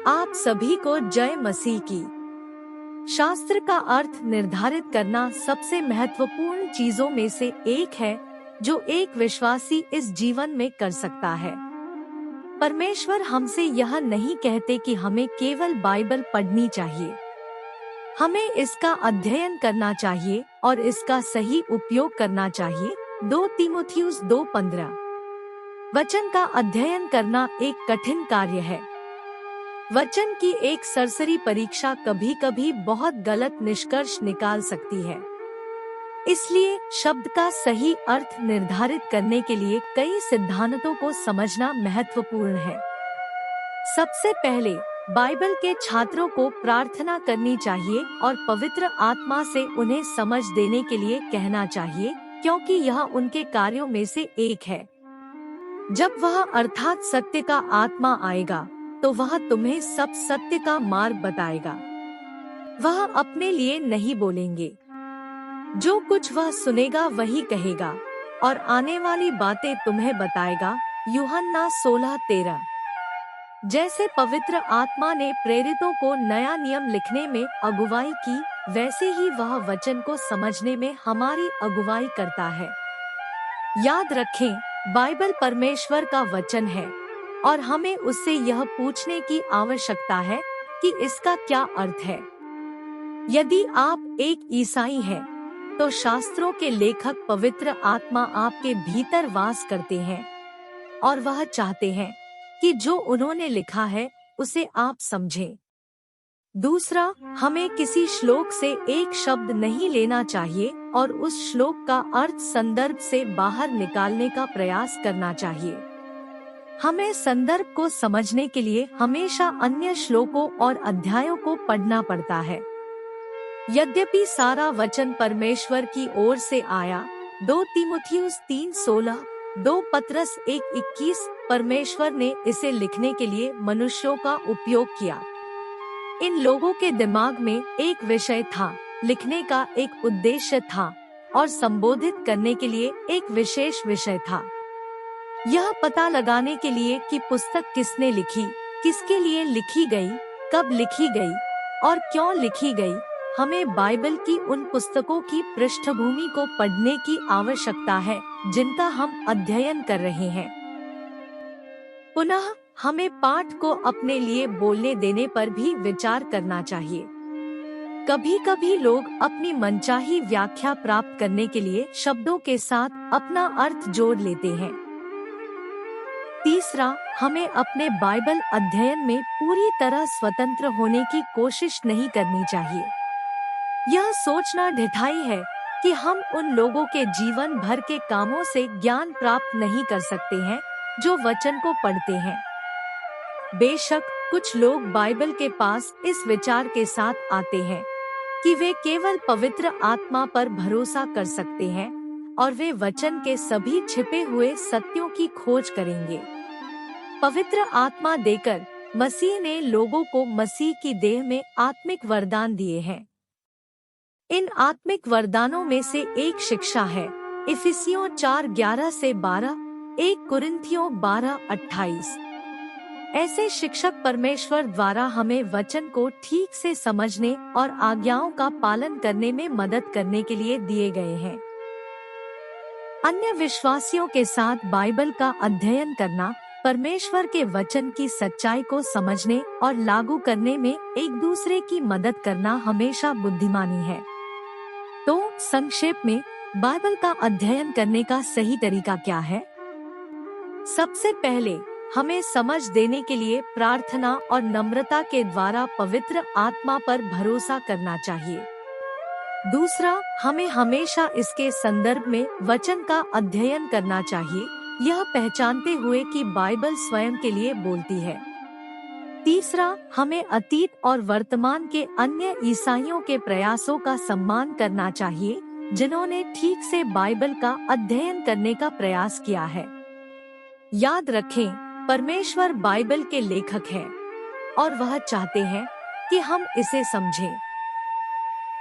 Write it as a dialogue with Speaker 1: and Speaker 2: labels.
Speaker 1: आप सभी को जय मसीह की। शास्त्र का अर्थ निर्धारित करना सबसे महत्वपूर्ण चीजों में से एक है जो एक विश्वासी इस जीवन में कर सकता है। परमेश्वर हमसे यह नहीं कहते कि हमें केवल बाइबल पढ़नी चाहिए। हमें इसका अध्ययन करना चाहिए और इसका सही उपयोग करना चाहिए। 2 तीमुथियुस 2:15। वचन का अध्ययन करना एक कठिन कार्य है। वचन की एक सरसरी परीक्षा कभी कभी बहुत गलत निष्कर्ष निकाल सकती है। इसलिए शब्द का सही अर्थ निर्धारित करने के लिए कई सिद्धांतों को समझना महत्वपूर्ण है। सबसे पहले बाइबल के छात्रों को प्रार्थना करनी चाहिए और पवित्र आत्मा से उन्हें समझ देने के लिए कहना चाहिए, क्योंकि यह उनके कार्यों में से एक है। जब वह अर्थात सत्य का आत्मा आएगा तो वह तुम्हें सब सत्य का मार्ग बताएगा। वह अपने लिए नहीं बोलेंगे। जो कुछ वह सुनेगा वही कहेगा और आने वाली बातें तुम्हें बताएगा। यूहन्ना 16:13। जैसे पवित्र आत्मा ने प्रेरितों को नया नियम लिखने में अगुवाई की, वैसे ही वह वचन को समझने में हमारी अगुवाई करता है। याद रखें, बाइबल परमेश्वर का वचन है और हमें उससे यह पूछने की आवश्यकता है कि इसका क्या अर्थ है। यदि आप एक ईसाई हैं, तो शास्त्रों के लेखक पवित्र आत्मा आपके भीतर वास करते हैं और वह चाहते हैं कि जो उन्होंने लिखा है उसे आप समझें। दूसरा, हमें किसी श्लोक से एक शब्द नहीं लेना चाहिए और उस श्लोक का अर्थ संदर्भ से बाहर निकालने का प्रयास करना चाहिए। हमें संदर्भ को समझने के लिए हमेशा अन्य श्लोकों और अध्यायों को पढ़ना पड़ता है। यद्यपि सारा वचन परमेश्वर की ओर से आया, 2 तीमुथियुस 3:16, 2 पतरस 1:21, परमेश्वर ने इसे लिखने के लिए मनुष्यों का उपयोग किया। इन लोगों के दिमाग में एक विषय था, लिखने का एक उद्देश्य था और संबोधित करने के लिए एक विशेष विषय था। यह पता लगाने के लिए कि पुस्तक किसने लिखी, किसके लिए लिखी गई, कब लिखी गई और क्यों लिखी गई, हमें बाइबल की उन पुस्तकों की पृष्ठभूमि को पढ़ने की आवश्यकता है जिनका हम अध्ययन कर रहे हैं। पुनः हमें पाठ को अपने लिए बोलने देने पर भी विचार करना चाहिए। कभी कभी लोग अपनी मनचाही व्याख्या प्राप्त करने के लिए शब्दों के साथ अपना अर्थ जोड़ लेते हैं। तीसरा, हमें अपने बाइबल अध्ययन में पूरी तरह स्वतंत्र होने की कोशिश नहीं करनी चाहिए। यह सोचना ढिठाई है कि हम उन लोगों के जीवन भर के कामों से ज्ञान प्राप्त नहीं कर सकते हैं जो वचन को पढ़ते हैं। बेशक कुछ लोग बाइबल के पास इस विचार के साथ आते हैं कि वे केवल पवित्र आत्मा पर भरोसा कर सकते हैं और वे वचन के सभी छिपे हुए सत्यों की खोज करेंगे। पवित्र आत्मा देकर मसीह ने लोगों को मसीह की देह में आत्मिक वरदान दिए हैं। इन आत्मिक वरदानों में से एक शिक्षा है। इफिसियों 4:11 से 12, 1 कुरिन्थियों 12:28। ऐसे शिक्षक परमेश्वर द्वारा हमें वचन को ठीक से समझने और आज्ञाओं का पालन करने में मदद करने के लिए दिए गए हैं। अन्य विश्वासियों के साथ बाइबल का अध्ययन करना परमेश्वर के वचन की सच्चाई को समझने और लागू करने में एक दूसरे की मदद करना हमेशा बुद्धिमानी है। तो संक्षेप में बाइबल का अध्ययन करने का सही तरीका क्या है? सबसे पहले हमें समझ देने के लिए प्रार्थना और नम्रता के द्वारा पवित्र आत्मा पर भरोसा करना चाहिए। दूसरा, हमें हमेशा इसके संदर्भ में वचन का अध्ययन करना चाहिए, यह पहचानते हुए कि बाइबल स्वयं के लिए बोलती है। तीसरा, हमें अतीत और वर्तमान के अन्य ईसाइयों के प्रयासों का सम्मान करना चाहिए जिन्होंने ठीक से बाइबल का अध्ययन करने का प्रयास किया है। याद रखें, परमेश्वर बाइबल के लेखक हैं और वह चाहते हैं कि हम इसे समझें।